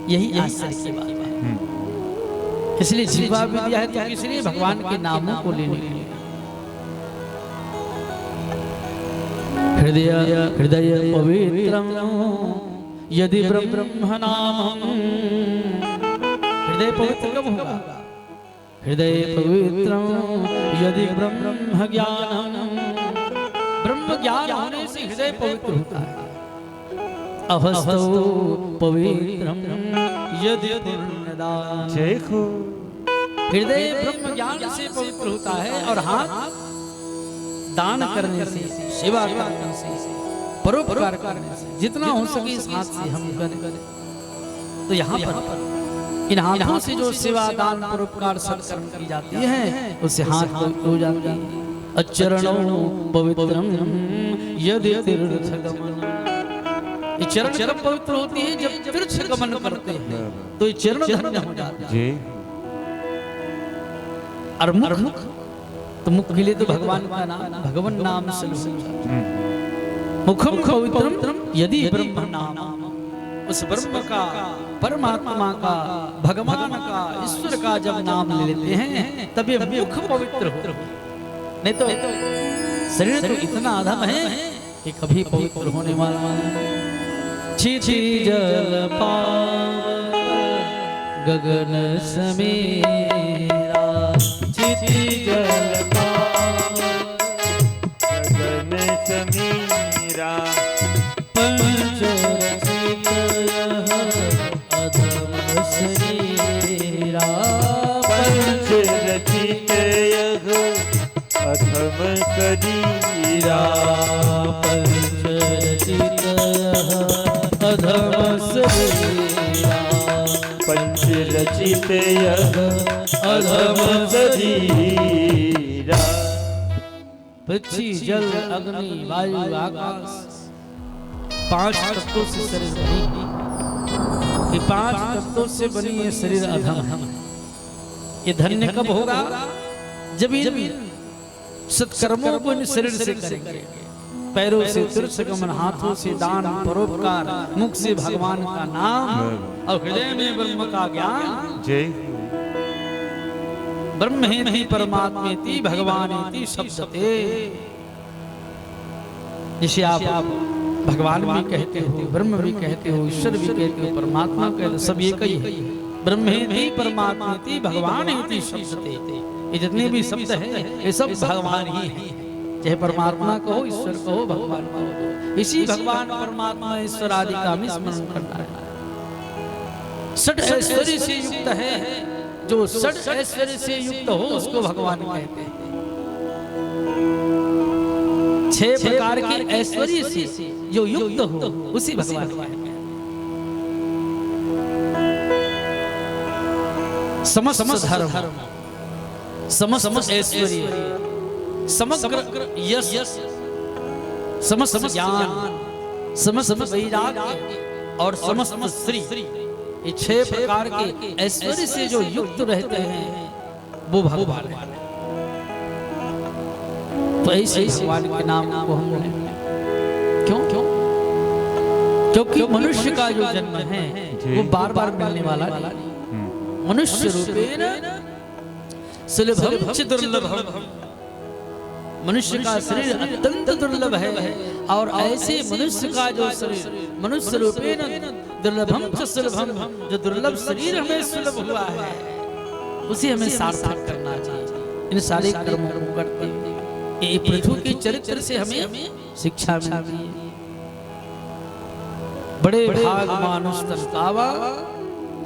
यही आश्चर्य की बात है। इसलिए जिह्वा भी दिया है तो इसलिए भगवान के नामों को लेने के लिए। हृदय हृदय पवित्रम यदि ब्रह्म नाम। हृदय पवित्र कब होगा? हृदय पवित्रम यदि ब्रह्म ज्ञानम। ब्रह्म ज्ञान होने से हृदय पवित्र होता है। अहस्तो पवित्रम यदि पुण्यदान। हृदय ब्रह्म ज्ञान से पवित्र होता है और हाथ दान करने से, सेवा करने से, परोपकार करने से, जितना हो सके इस हाथ से हम करें। तो यहाँ पर इन हाथों से जो सेवा दान परोपकार सत्कर्म की जाती है उससे हाथ पवित्र हो जाते हैं। अचरणों पवित्रम यदि तीर्थगमन। ये चरण जब पवित्र होती है जब तीर्थ गमन करते हैं तो ये चरण धन्य हो जाते हैं। और मुख तो मुख के लिए तो भगवान का नाम, भगवान नाम से मुखम पवित्रम यदि ब्रह्म नाम। उस ब्रह्म का, परमात्मा का, भगवान का, ईश्वर का जब नाम ले लेते हैं तब ये मुख पवित्र हो। नहीं तो शरीर तो इतना अधम है कि कभी पवित्र होने वाला नहीं। छिछि जल पार गगन समीरा। छिछि जल पार गगन समीरा। पंच रचित यह अधम शरीरा। पंच रचित यह अधम शरीरा। पंच रचित यह अधम शरीरा। पंच रचित यह अधम शरीरा। पृथ्वी जल अग्नि वायु आकाश 5 तत्वों से शरीर बनी। ये 5 तत्वों से बनी ये शरीर अधम है। ये धन्य कब होगा? जब इन सत्कर्मों को इन शरीर से करेंगे। पैरों से तीर्थ गमन, हाथों से दान परोपकार, मुख से भगवान का नाम और हृदय में ब्रह्म का ज्ञान। ब्रह्मेति परमात्मेति भगवानेति शब्दते। जिसे आप भगवान भी कहते हो, ब्रह्म भी कहते हो, ईश्वर भी कहते हो, परमात्मा कहते हो, सब एक ही है। ब्रह्मेति परमात्मेति भगवानेति शब्दते। ये जितने भी शब्द हैं ये सब भगवान ही हैं। चाहे परमात्मा कहो, ईश्वर कहो, भगवान कहो, इसी भगवान परमात्मा ईश्वर आदि का हमें स्मरण करना है। षट ऐश्वर्य से युक्त है। जो षट ऐश्वर्य से युक्त हो उसको भगवान कहते हैं। 6 प्रकार के ऐश्वर्य से जो युक्त हो उसी भगवान कहते हैं। समस्त धर्म, समस्त ऐश्वर्य, समग्र यश, समस्त ज्ञान, समस्त वैराग्य और समस्त श्री, ये 6 प्रकार के ऐश्वर्य से जो युक्त रहते हैं वो भगवान है। तो ऐसे भगवान के नाम को हमने क्यों क्योंकि मनुष्य का जो जन्म है वो बार बार मिलने वाला नहीं। मनुष्य रूपेण सुलभम च दुर्लभम। मनुष्य का शरीर अत्यंत दुर्लभ है और ऐसे मनुष्य का जो शरीर मनुष्य रूपेण दुर्लभम च सुलभम, जो दुर्लभ शरीर हमें सुलभ हुआ है उसे हमें सार्थक करना चाहिए। इन सारे कर्मों को करते हुए ये प्रभु के चरित्र से हमें शिक्षा मिलती है। बड़े भाग मानुष तन कावा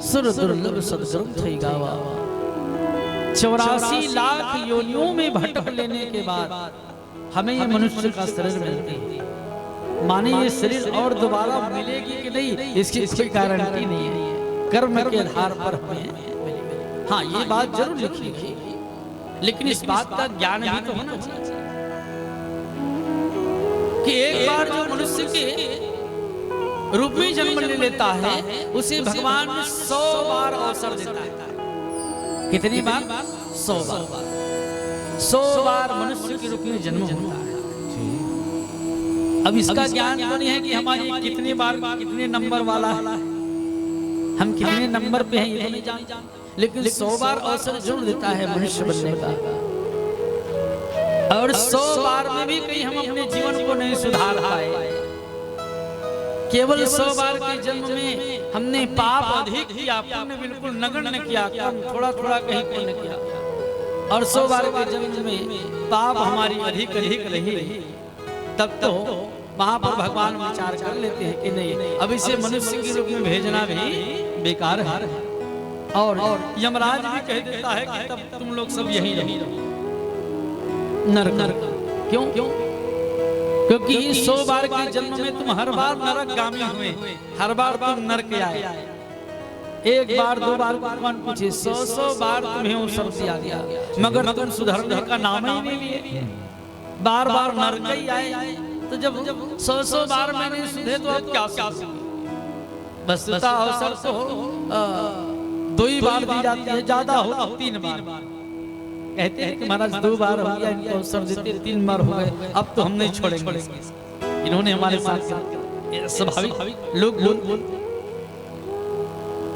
सुर दुर्लभ सद्ग्रंथ गावा। 84 लाख योनियों में भटक लेने के बाद हमें ये मनुष्य का शरीर मिलती है। माने ये शरीर और दोबारा मिलेगी कि नहीं इसकी कोई गारंटी नहीं है। कर्म के आधार पर हमें मिलेगी। हाँ, ये बात जरूर लिखी गई, लेकिन इस बात का ज्ञान भी तो होना चाहिए कि एक बार जो मनुष्य के रूप में जन्म ले लेता है उसे भगवान 100 बार अवसर देता है। कितनी बार? 100 बार। 100 बार मनुष्य के रूप में जन्म होता है। अब इसका ज्ञान तो नहीं है कि हमारी कितनी बार कितने नंबर वाला है। हम कितने नंबर पे हैं ये नहीं जानते, लेकिन 100 बार अवसर जरूर देता है मनुष्य बनने का। और 100 बार में भी कहीं हम अपने जीवन को नहीं सुधार पाए। केवल 100 बार के जन्म में हमने पाप अधिक किया, पुण्य बिल्कुल नगण्य किया, थोड़ा थोड़ा कहीं पुण्य किया। और 100 बार के जन्म में पाप हमारी अधिक अधिक रही, तब तो वहां पर भगवान विचार कर लेते हैं कि नहीं, अब इसे मनुष्य के रूप में भेजना भी बेकार है। और यमराज भी कह देता है कि तब तुम लोग सब यही रहो नरक। क्यों? क्योंकि 100 बार के जन्म में तुम हर बार नरक गामी हुए, हर बार तुम नरक आए। एक बार 2 बार भगवान पूछे, 100 बार तुम्हें अवसर दिया गया, मगर तुम सुधरने का नाम ही नहीं लिए, बार बार नरक ही आए। तो जब 100 बार में नहीं सुधे तो अब क्या सुधे? बस अवसर तो 2 ही बार दी जाती है, ज्यादा हो तो 3 बार। कहते हैं कि महाराज 2 बार हो गया, इनको अवसर देते 3 बार हो गए, अब तो हम नहीं छोड़ेंगे। इन्होंने हमारे साथ स्वाभाविक लोग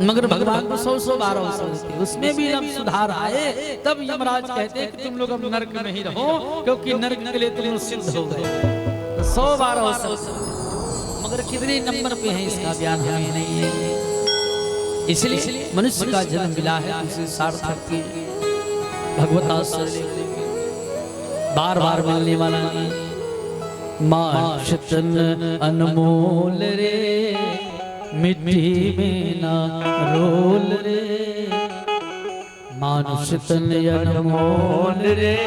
मगर भगवान को 100 बार अवसर देते, उसमें भी जब सुधार आए तब यमराज कहते हैं कि तुम लोग अब नरक में ही रहो, क्योंकि नरक के लिए तुम सिद्ध हो गए। 100 बार अवसर, मगर कितने नंबर पे है इसका ज्ञान हमें नहीं है। इसलिए मनुष्य का जन्म मिला है उसे सार्थक की भगवत आश्रय बार बार मिलने वाला नहीं। मार्शतन अनमोल रे मिट्टी में ना रोल रे, मानुष तन अनमोल रे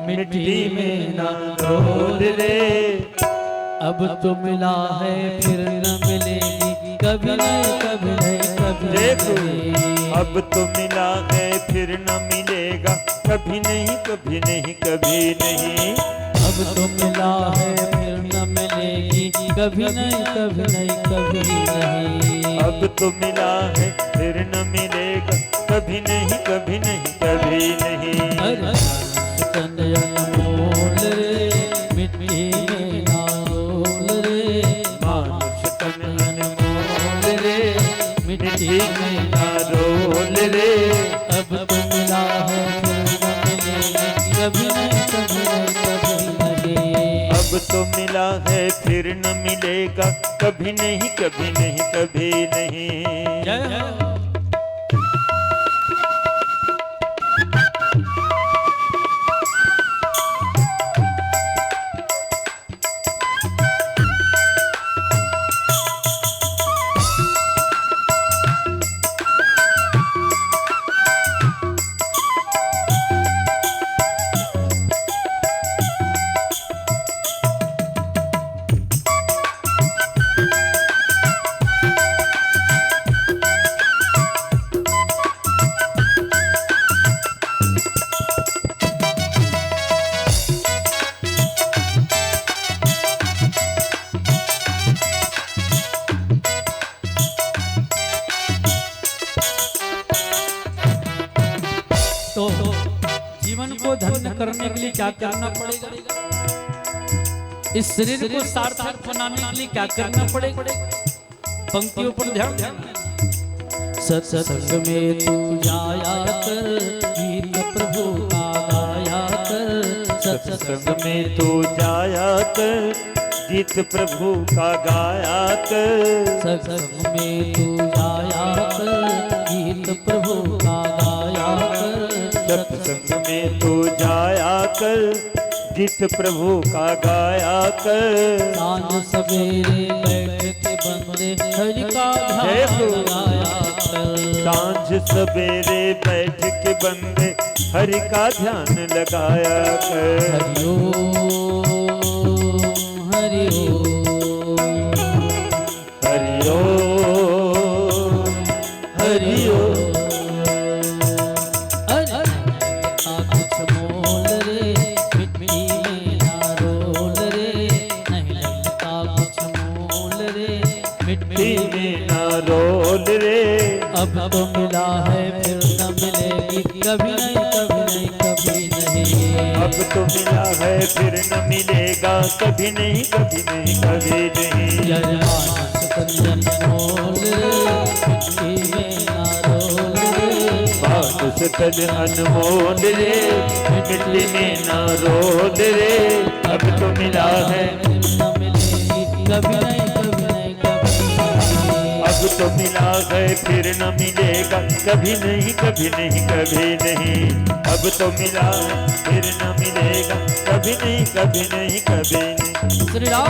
मिट्टी में ना रोल रे। अब तो मिला है फिर न मिलेगी कभी नहीं, कभी नहीं, कभी नहीं। अब तो मिला है फिर न मिलेगा कभी नहीं, कभी नहीं, कभी नहीं। अब तो मिला है फिर न मिलेगी कभी नहीं, कभी नहीं, कभी नहीं। अब तो मिला है फिर न मिलेगा कभी नहीं, कभी नहीं, कभी नहीं। अनमोल रे मिट्टी में ना रोल रे, मानुष तन अनमोल रे मिट्टी में ना रोल रे। अब तो मिला है फिर न मिलेगी कभी नहीं, कभी नहीं, कभी नहीं। अब तो मिला है फिर न मिलेगा कभी नहीं, कभी नहीं, कभी नहीं। जय हो। तो जीवन को धन्य करने के लिए क्या करना पड़ेगा? इस शरीर को सार्थक बनाने के लिए क्या करना पड़ेगा? पंक्तियों पर ध्यान देना। सत्संग में तू जाया कर, गीत प्रभु का गाया कर। सत्संग में तू जाया कर, गीत प्रभु का गाया कर। सत्संग में तू जाया कर, गीत प्रभु का गाया कर। सत्संग में तू जाया कर, गीत प्रभु का गाया कर। सांझ सवेरे बैठ के बंदे हरि का ध्यान लगाया कर। सांझ सवेरे बैठ के बंदे हरि का ध्यान लगाया कर। हरि ओम, हरि ओम, हरि ओम, हरि ओम। कुछ मोल रे मिट्टी में ना रोल रे, नहीं लगता कुछ मोल रे मिट्टी में ना रोल रे। अब तो मिला है फिर न मिलेगी कभी नहीं, कभी नहीं, कभी नहीं। अब तो मिला है फिर न मिलेगा कभी नहीं, कभी नहीं, कभी नहीं। जय मानस तन मोल रे मिट्टी तन अनमोल रे, मिटने ना रोल रे, अब तो मिला है न मिलेगी कभी नहीं, कभी नहीं, कभी नहीं। अब तो मिला है फिर न मिलेगा, कभी नहीं, कभी नहीं, कभी नहीं। अब तो मिला है फिर न मिलेगा, कभी नहीं, कभी नहीं, कभी नहीं। श्री राम।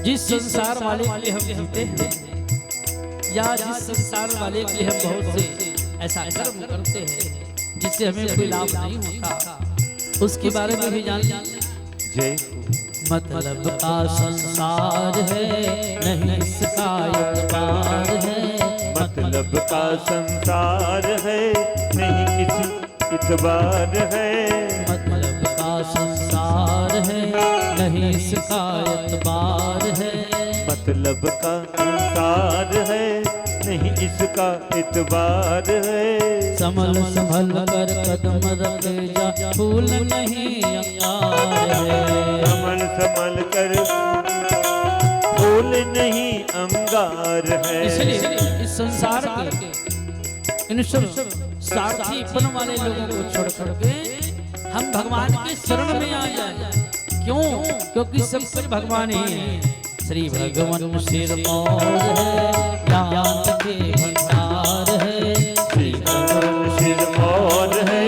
जिस संसार वाले के लिए हम जीते हैं, या जिस संसार वाले के लिए हम बहुत से ऐसा कर्म करते हैं जिससे हमें कोई लाभ नहीं होता, उसके बारे में भी जान लीजिए। जय मतलब का संसार है, नहीं इसका एतबार है। मतलब का संसार है, नहीं किसी इतबार है। मतलब का संसार है, नहीं इसका एतबार है। मतलब का संसार है, नहीं इसका इतबार है। संभल संभल कर कदम रखे जा, फूल नहीं अंगार है। संभल संभल कर फूल नहीं अंगार है। इसलिए इस संसार के इन सब स्वार्थीपन वाले लोगों को छोड़ करके हम भगवान के शरण में आ जाए। क्यों? क्योंकि सब कुछ भगवान ही है। श्री भगवान सिरमौर है, ज्ञान के भंडार है। श्री भगवान सिरमौर है,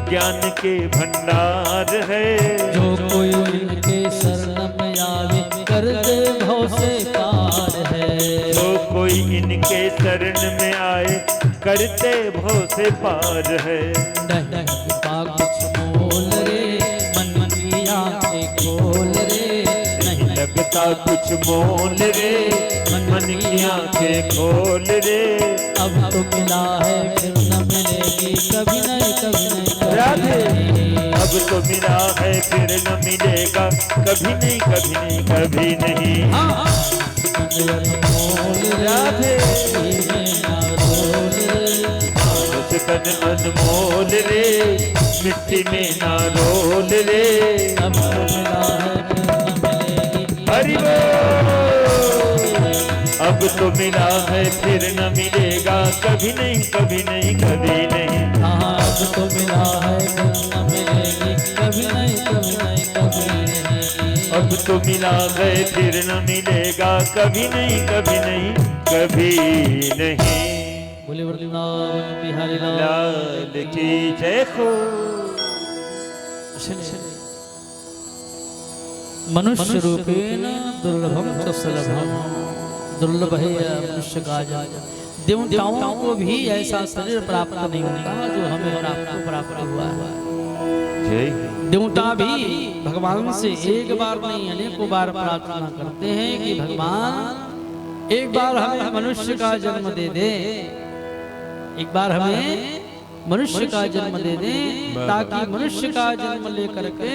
ज्ञान के भंडार है। जो कोई इनके शरण में आवे, कर दे भव से पार है। जो कोई इनके शरण में आए, करते भव से पार है। नहीं का कुछ मोल रे, मन मन की आंखें खोल रे। नहीं लगता कुछ मोल रे, मन मन की आंखें खोल रे। अब तो मिला है फिर न मिलेगी, कभी नहीं, कभी नहीं, राधे। कभी नहीं। अब तो मिला है फिर न मिलेगा, कभी नहीं, कभी नहीं, कभी नहीं। हाँ, अनमोल राधे। मानस तन अनमोल रे, मिट्टी में ना रोल रे। अब तो मिला है फिर न मिलेगी, हरि बोल। अब तो मिला है फिर न मिलेगा, कभी नहीं, कभी नहीं, कभी नहीं। हाँ, अब तो मिला है फिर न मिलेगी, कभी नहीं, कभी नहीं, कभी नहीं। अब तो मिला है फिर न मिलेगा, कभी नहीं, कभी नहीं, कभी नहीं। बोले वृंदावन बिहारी लाल लाल की जय हो। मनुष्य रूपेण दुर्लभम च सुलभम, दुर्लभ है मनुष्य का जन्म। देवताओं को भी ऐसा शरीर प्राप्त नहीं होता जो हमें प्राप्त हुआ है। जय देवता भी भगवान से एक बार नहीं अनेकों बार प्रार्थना करते हैं कि भगवान एक बार हमें मनुष्य का जन्म दे दे, एक बार हमें मनुष्य का जन्म दे दे, ताकि मनुष्य का जन्म लेकर के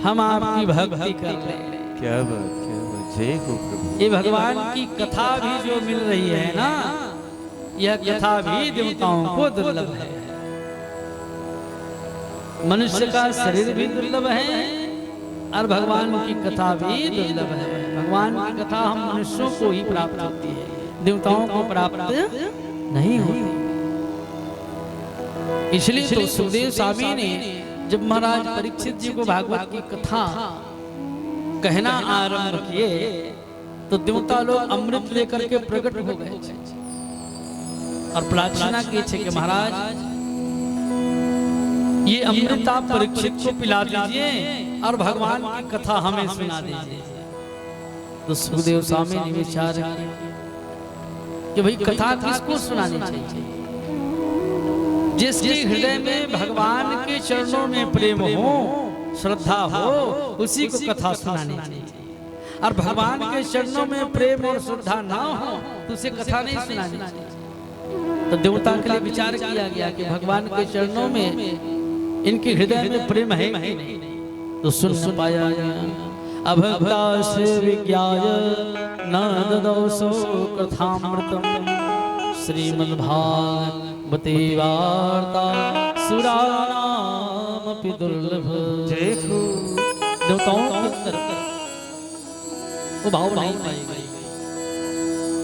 हम आपकी भक्ति कर लें। क्या बात, क्या बात। जय हो प्रभु। ये भगवान की कथा भी जो मिल रही है ना, यह कथा भी देवताओं को दुर्लभ है। मनुष्य का शरीर भी दुर्लभ है और भगवान की कथा भी दुर्लभ है। भगवान की कथा हम मनुष्यों को ही प्राप्त होती है, देवताओं को प्राप्त नहीं होती। इसलिए तो सुखदेव स्वामी ने जब महाराज परीक्षित जी को भागवत की कथा कहना आरंभ किए तो देवता लोग अमृत लेकर के प्रकट हो गए और प्रार्थना की थे कि महाराज ये अमृत आप परीक्षित को पिला दीजिए और भगवान की कथा हमें सुना दीजिए। तो सुखदेव स्वामी ने विचार किया कि भाई कथा किसको सुनानी चाहिए? जिसके हृदय में भगवान के चरणों में प्रेम हो, श्रद्धा हो, उसी को कथा सुनानी चाहिए। और भगवान के चरणों में प्रेम और श्रद्धा ना हो तो उसे कथा नहीं सुनानी चाहिए। तो देवता के लिए विचार किया गया कि भगवान के चरणों में इनके हृदय में प्रेम है कि नहीं, तो सुन पाया गया अभक्ता से विज्ञाय न ददौसो कथामृतम श्रीमद्भागवते वार्ता सुराणामपि दुर्लभ। देवताओं के अंदर वो भाव नहीं पाई गई,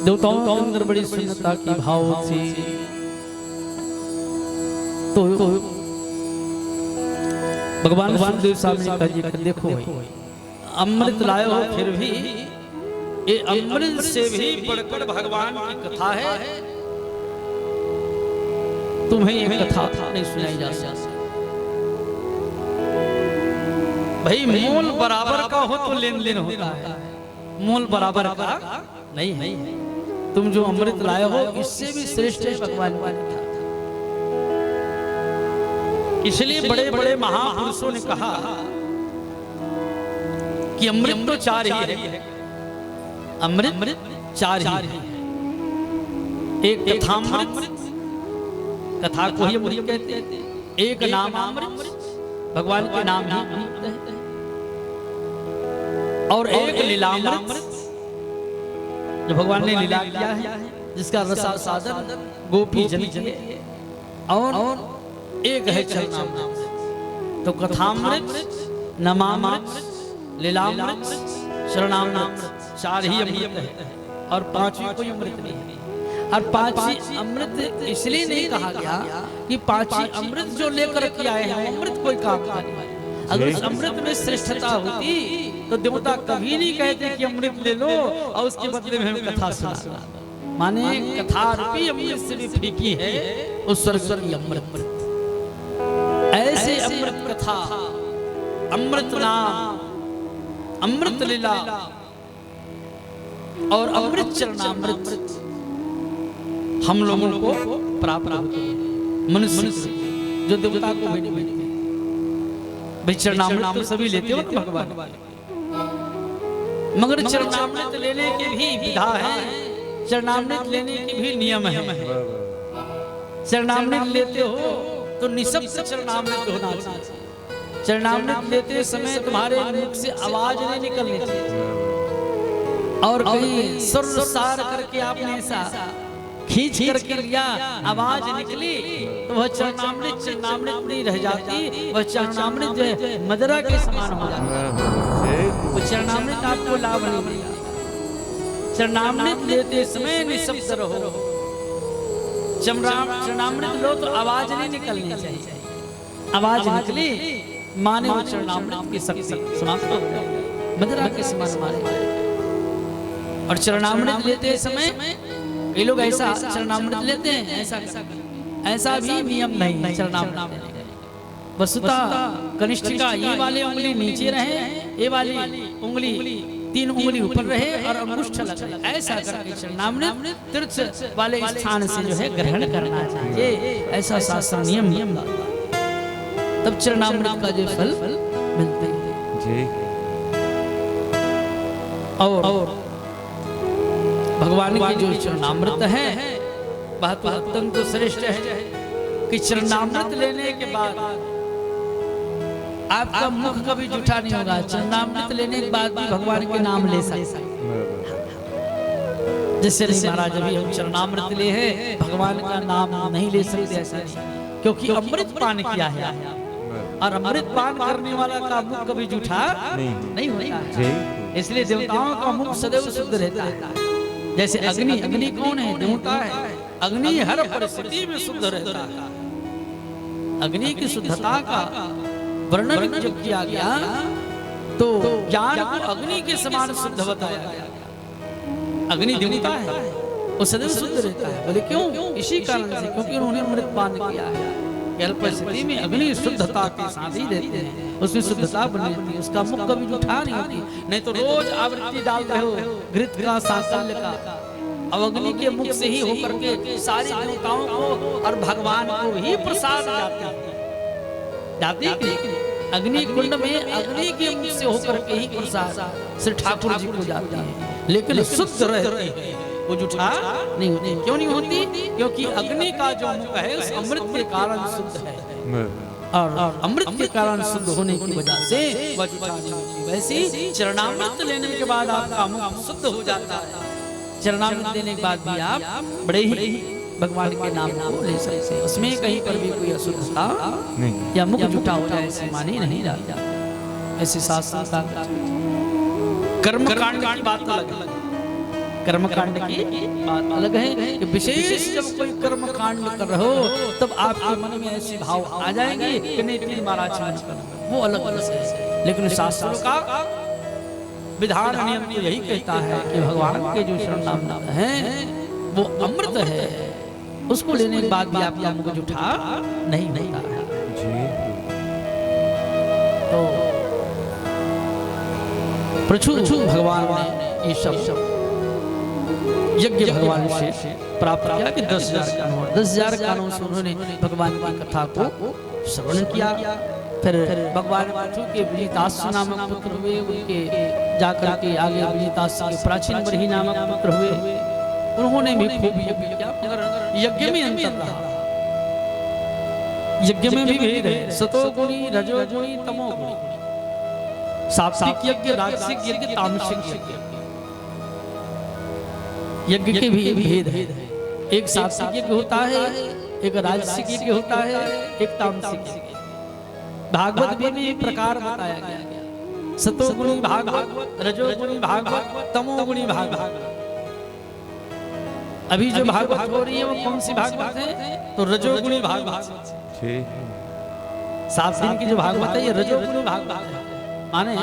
देवताओं के अंदर बड़ी सुन्नता की भाव थी। तो भगवान वासुदेव सामने का जी देखो भाई, अमृत लाए हो फिर भी ये अमृत से भी बढ़कर भगवान की कथा है, तुम्हें ये कथा नहीं सुनाई जा सकती। भाई मोल बराबर का हो तो लेन देन होता है, मोल बराबर का नहीं है। तुम जो अमृत लाए हो इससे भी श्रेष्ठ है भगवान की कथा। इसलिए बड़े बड़े महापुरुषों ने कहा कि अमृत तो चार ही है, अमृत चार ही है। एक कथामृत, कथा को ही अमृत कहते हैं। एक नाम अमृत, भगवान के नाम ही अमृत है। और एक लीलामृत, जो भगवान ने लीला किया है, जिसका रसा साधन गोपी जन किए। और एक है चरणामृत। तो कथामृत, नमामृत, लीलामृत, शरणामृत, चार ही अमृत है और पांचवी कोई अमृत नहीं है। और पांचवी अमृत इसलिए नहीं कहा गया कि पांचवी अमृत जो लेकर के आए हैं अमृत कोई काम का नहीं। अगर उस अमृत में श्रेष्ठता होती तो देवता कभी नहीं कहते कि अमृत ले लो और उसके बदले में हमें कथा सुना। माने कथा रूपी अमृत से भी फीकी है उस स्वर्ग की अमृत। ऐसे अमृत कथा, अमृत नाम, अमृत लीला और अमृत चरणामृत हम लोगों को प्राप्त होती है। मनुष्य जो देवता को भी नहीं मिलती। भाई चरणामृत सभी लेते हो भगवान, मगर चरणामृत लेने के भी विधा है, चरणामृत लेने के भी नियम है। चरणामृत लेते हो तो निशब्द चरणामृत होना चाहिए। चरणामृत लेते समय तुम्हारे मुख से आवाज नहीं निकलनी चाहिए। और कहीं सुर सार करके आपने ऐसा खींच करके लिया, आवाज निकली तो वह चरणामृत चरणामृत नहीं रह जाती, वह चरणामृत जो है मदरा के समान हो जाता है। वो चरणामृत आपको लाभ नहीं देगा। चरणामृत लेते समय निशब्द रहो। चरणामृत लो तो आवाज नहीं निकलनी चाहिए। आवाज निकली माने वो चरणामृत की शक्ति समाप्त हो जाए, मदरा के समान माने। और चरणामृत लेते समय ये लोग ऐसा चरणामृत लेते हैं, ऐसा भी नियम नहीं है चरणामृत। वस्तुतः कनिष्ठिका ये वाले उंगली नीचे रहे, ये वाली उंगली 3 उंगली ऊपर रहे और अंगुष्ठ लगे, ऐसा करके चरणामृत तीर्थ वाले स्थान से जो है ग्रहण करना चाहिए। ऐसा शास्त्र नियम तब चरणामृत का जो फल मिलते हैं। और भगवान की जो चरणामृत है वह तो अत्यंत श्रेष्ठ है कि चरणामृत लेने के बाद आपका मुख कभी जूठा नहीं होगा। चरणामृत लेने के बाद भी भगवान के नाम ले सकते। जैसे महाराज अभी हम चरणामृत ले हैं, भगवान का नाम नहीं ले सकते ऐसा नहीं, क्योंकि अमृत पान किया है और अमृत पान करने वाला का मुख कभी जूठा नहीं होता है। इसलिए देवताओं का मुख सदैव शुद्ध रहता है। जैसे अग्नि, अग्नि कौन है? देवता है। अग्नि हर परिस्थिति में शुद्ध रहता है। अग्नि की शुद्धता का वर्णन जब किया गया तो ज्ञान को अग्नि के समान शुद्ध बताया गया। अग्नि देवता है, वो सदैव शुद्ध रहता है। बोले क्यों? इसी कारण से, क्योंकि उन्होंने अमृत पान किया है। अल्प स्थिति में अग्नि शुद्धता के साथ ही रहते हैं, उसमें शुद्धता बनी रहती है, उसका मुख कभी जूठा नहीं होती। नहीं तो रोज आवृत्ति डाल रहे हो घृत का, सांसल्य का, अब अग्नि के मुख से ही होकर के सारी देवताओं को और भगवान को ही प्रसाद जाती है। अग्नि कुंड में अग्नि के मुख से होकर के ही प्रसाद श्री ठाकुर जी को जाती है, लेकिन शुद्ध रहती है। वो जूठा नहीं होती। क्यों नहीं होती? क्योंकि अग्नि का जो मुख है उस अमृत के कारण शुद्ध है, और अमृत के कारण शुद्ध होने की वजह से वह जूठा नहीं होती। वैसे चरणामृत लेने के बाद आपका मुख शुद्ध हो जाता है। चरणामृत लेने के बाद भी आप बड़े ही भगवान के नाम को ले सकते हैं, उसमें कहीं पर भी कोई अशुद्धता नहीं या मुख जूठा हो जाए ऐसे माने नहीं जाता। ऐसे शास्त्र का कर्म कांड की बात अलग है, कर्म कांड की बात अलग है कि विशेष जब कोई कर्म कांड कर रहे हो तब आपके मन में ऐसे भाव आ जाएंगे कि नहीं तीन महाराज वो अलग अलग है। लेकिन शास्त्रों का विधान नियम तो यही कहता है कि भगवान के जो शरण नाम है वो अमृत है, उसको लेने के बाद भी आपका मुख जूठा नहीं होता है। तो प्रचुर भगवान ने ये सब यज्ञ भगवान से प्राप्त किया कि 10,000 कानून से उन्होंने भगवान की कथा को श्रवण किया। फिर भगवान के विजितास नामक पुत्र हुए, उनके जाकर के आगे विजितास के प्राचीन बरही नामक पुत्र हुए, उन्होंने भी खूब यज्ञ किया। मगर यज्ञ में अंतर रहा, यज्ञ में भी भेद है, सतोगुणी रजोगुणी तमोगुणी, सात्विक यज्ञ, राजसिक यज्ञ, तामसिक यज्ञ, यज्ञ के भी भेद है। एक सात्विक यज्ञ होता है, एक राजसिक यज्ञ होता है, एक तामसिक यज्ञ। भागवत में भी प्रकार बताया गया, सतोगुणी भागवत, रजोगुणी भागवत, तमोगुणी भागवत। अभी जो भागवत हो रही है वो कौन सी भागवत है? तो रजोगुणी भागवत। 7 दिन की जो भागवत है ये रजोगुणी भागवत है। माने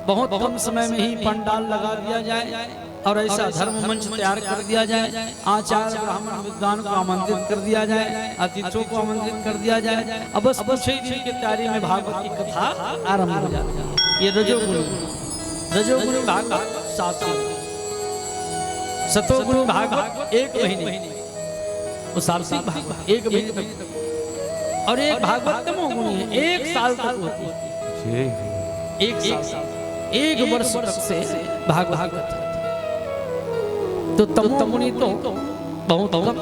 बहुत कम समय में ही पंडाल लगा दिया जाए और ऐसा धर्म मंच तैयार कर दिया जाए, आचार्य ब्राह्मण विद्वान को आमंत्रित कर दिया जाए, अतिथियों को आमंत्रित कर दिया जाए। अब बस कुछ ही दिन की तैयारी में भागवत की कथा आरंभ हो जाती है। ये रजोगुणी भागवत 7 दिन, सतोगुणी भागवत 1 महीने, वो सात्विक भागवत 1 महीने तक, और एक भागवत तमोगुणी है 1 साल तक होती है। 1 साल, 1 वर्ष तक से भागवत। तो तमोगुणी तो बहुत कम,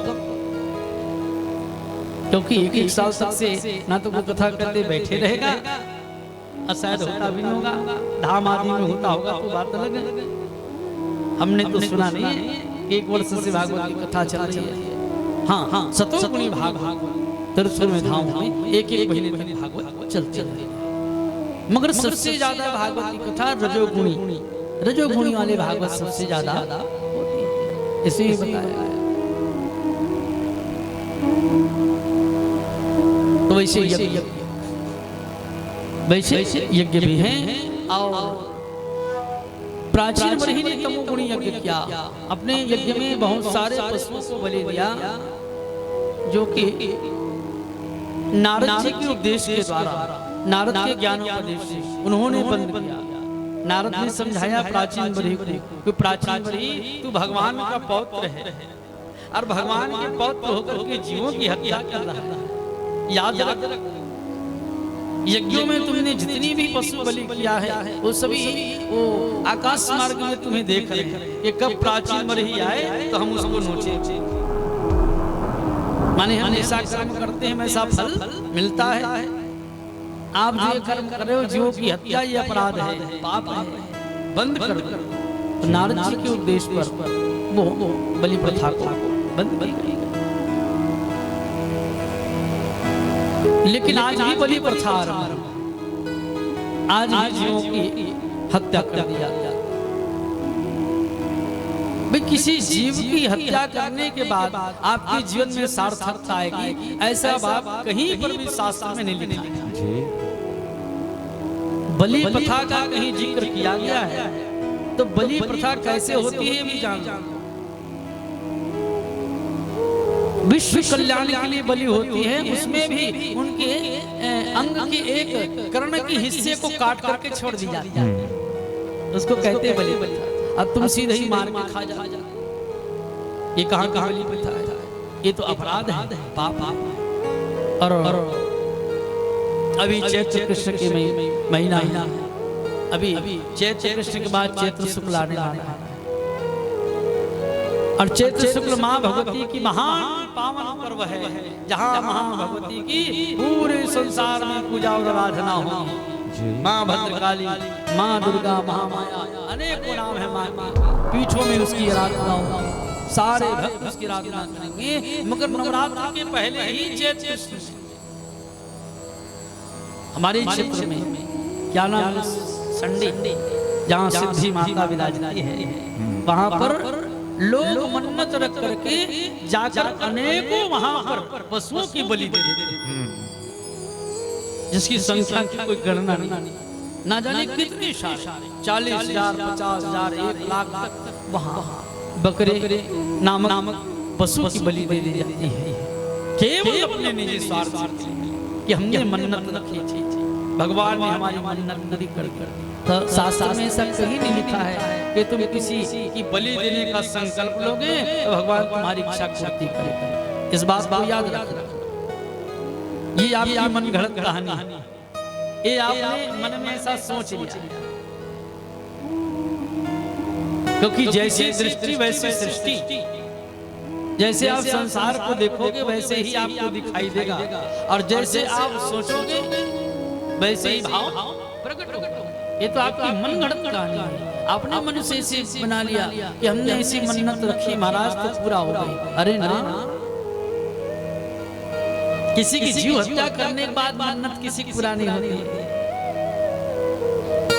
क्योंकि 1 साल तक से ना तो वो कथा करते बैठे रहेगा, शायद होता भी नहीं होगा, धाम आदि में होता होगा तो बात अलग है। हमने तो सुना नहीं है 1 वर्ष से भागवत की कथा चल रही है। हाँ, सतोगुणी भागवत तिरसुर में धाम में 1 महीने तक भागवत चलते रहे। मगर सबसे ज्यादा भागवत की कथा रजोगुणी वाले भागवत सबसे ज्यादा होती है, इसे बताया। तो वैसे यज्ञ भी हैं। और प्राचीन बरही ने तमोगुणी यज्ञ किया, अपने यज्ञ में बहुत सारे पशुओं को बलि दिया, जो कि नारद जी के उपदेश के द्वारा, नारद के ज्ञानोपदेश से उन्होंने बंद किया। नारद ने समझाया प्राचीन बरही को कि प्राचीन बरही तू भगवान का पौत्र है और भगवान के पौत्र होकर के जीवों की हत्या कर रहा है। याद रख, यज्ञों में तुमने जितनी भी पशु बलि किया है वो सभी वो आकाश मार्ग में तुम्हें देख रहे हैं कि कब प्राचीन बरही आए तो हम उसको नोचे। माने हम ऐसा कर्म करते हैं वैसा फल मिलता है। आप जो ये कर्म कर रहे हो जीवों की हत्या, ये अपराध है, पाप है, बंद कर दो। तो नारद जी के उपदेश पर वो बलि प्रथा को बंद कर। लेकिन आज भी बलि प्रथा आज भी जीवों की हत्या कर दी जाती है। भाई किसी जीव की हत्या करने के बाद आपके जीवन में सार्थकता आएगी, ऐसा बात कहीं पर भी शास्त्र में नहीं लिखा है। बलि प्रथा का कहीं जिक्र किया गया है तो बलि प्रथा कैसे होती है भी जान। विश्व कल्याण के लिए बलि होती है, उसमें भी उनके अंग के एक कर्ण के हिस्से को काट करके छोड़ दी जाती है, उसको कहते हैं बलि प्रथा। अब तुम सीधे ही मार के खा जा, ये कहाँ बलि प्रथा है? ये तो अपराध है, पाप है। और अभी चैत्र कृष्ण के महीना है, अभी चैत्र कृष्ण के बाद चैत्र शुक्ल आने वाला है। और चैत्र शुक्ल माँ भगवती की महान पावन पर्व है, जहाँ माँ भगवती की पूरे संसार में पूजा और आराधना हो। माँ भद्रकाली, माँ दुर्गा, महामाया, अनेकों नाम है माँ के। पीठों में उसकी आराधना हो, सारे भक्त उसकी आराधना करेंगे। मगर नवरात्र के पहले ही चैत्र हमारे क्षेत्र में क्या नाम है, संडे, जहाँ सिद्धि माता विराजती है, वहाँ पर लोग मन्नत रख करके जाकर अनेकों वहां पर पशुओं की बलि दे देते हैं, जिसकी संख्या की कोई गणना नहीं, ना जाने कितने 40,000, 50,000, 1,00,000 तक वहां बकरे नामक पशु की बलि दे दी जाती है, केवल अपने निजी स्वार्थ कि हमने मन्नत रखी थी, भगवान ने हमारी मन्नत पूरी कर। तो शास्त्र में ऐसा कहीं नहीं लिखा है कि तुम किसी की बलि देने का संकल्प लोगे तो भगवान तुम्हारी इच्छा पूर्ति करेगा। इस बात को याद रखना। ये आपकी मन घड़त कहानी है, ये आपने मन में ऐसा सोच लिया, क्योंकि जैसी दृष्टि वैसी सृष्टि, जैसे आप संसार को देखोगे वैसे ही आपको दिखाई देगा, और जैसे आप सोचोगे वैसे ही भाव प्रकट होगा। ये तो आपकी मन घड़त कहानी है। आपने मन से ऐसे बना लिया कि हमने ऐसी मन्नत रखी महाराज तो पूरा हो गई। अरे ना, किसी की जीव हत्या करने के बाद मन्नत किसी की पूरा नहीं होती।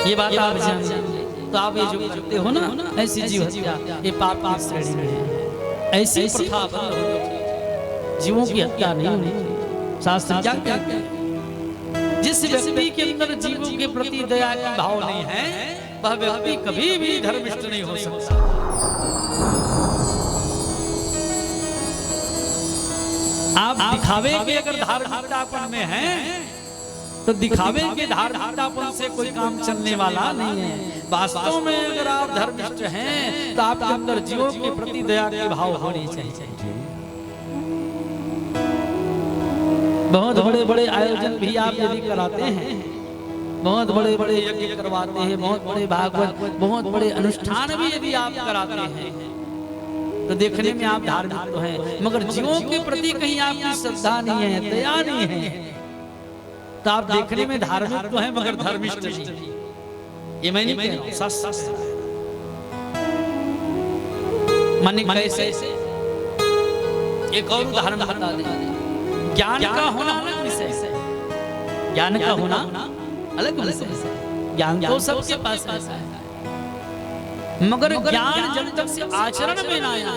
ये बात आप जान लें तो आप ये जो करते हो ना ऐसी जीव हत्या, ये पाप की श्रेणी में है। ऐसी प्रथा बंद होनी चाहिए, जीवों की हत्या नहीं होनी चाहिए। शास्त्र क्या कहते हैं, जिस व्यक्ति के अंदर जीवों के प्रति दया की भाव नहीं है, वह व्यक्ति कभी भी धर्मिष्ठ नहीं हो सकता। आप दिखावे के अगर धार्मिकतापन में हैं, तो दिखावे के धार्मिकतापन से कोई काम चलने वाला नहीं है। वास्तव में अगर आप धर्मिष्ठ हैं, तो आपके अंदर जीवों के प्रति दया की भाव होनी चाहिए। बहुत बड़े बड़े आयोजन भी आप यदि कराते हैं, बहुत बड़े बड़े यज्ञ करवाते हैं, बहुत बड़े भागवत, बहुत बड़े अनुष्ठान भी यदि आप कराते हैं, तो देखने में आप धार्मिक तो हैं, मगर जीवों के प्रति कहीं आपकी श्रद्धा नहीं है, दया नहीं है, तो आप देखने में धार्मिक तो हैं मगर धर्मिष्ठ नहीं। ये मैं नहीं कह रहा हूं, सच माने कैसे। एक और उदाहरण बता दें। ज्ञान का होना अलग विषय है, ज्ञान का होना अलग विषय है। ज्ञान तो सबके पास है, मगर ज्ञान जब तक से आचरण में ना आया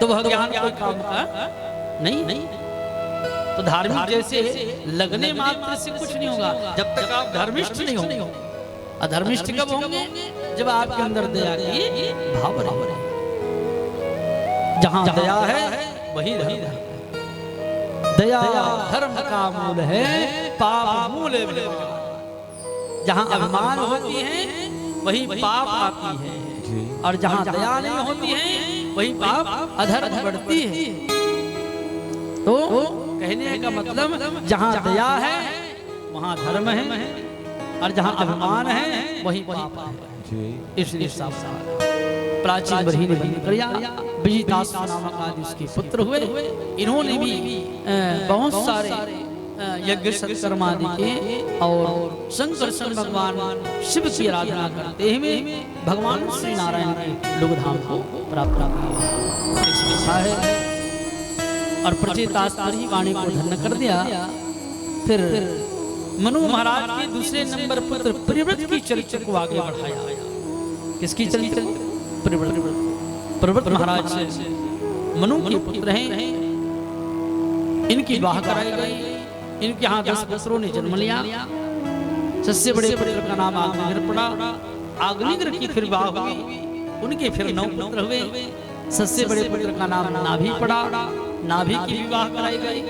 तो वह ज्ञान कोई काम का नहीं। तो धार्मिक जैसे लगने मात्र से कुछ नहीं होगा जब तक आप धर्मिष्ठ नहीं होंगे। अधर्मिष्ठ कब होंगे? जब आपके अंदर दया की भाव रहे। जहां दया है वही धर्म है। दया धर्म का मूल है, पाप मूल है। जहां अभिमान होती है वही पाप आती है, और जहां दया नहीं होती है वही पाप अधर्म बढ़ती है। तो कहने का मतलब जहां दया है वहां धर्म है, और जहां अभिमान है वही पाप है। इसलिए प्राचीन बरही ने बंद कर विजितासु नामक आदि उसके पुत्र हुए। इन्होंने भी बहुत सारे यज्ञ सत्कर्म आदि के और शंकर भगवान शिव की आराधना करते हुए भगवान श्री नारायण के लोकधाम को प्राप्त किया है। और प्रचेतास्त्री वाणी को धन्य कर दिया। फिर मनु महाराज के दूसरे नंबर पुत्र परिव्रत की चरित्र को आगे बढ़ाया। किसकी चरित्र? परिव्रत महाराज से मनु के पुत्र हैं। इनकी विवाह कराई गई। इनके यहाँ 10 पुत्रों ने जन्म लिया। सबसे बड़े पुत्र का नाम अग्निग्र पड़ा। अग्निग्र की फिर विवाह हुई। उनके फिर 9 पुत्र हुए। सबसे बड़े पुत्र का नाम नाभि पड़ा। नाभि की विवाह कराई गई।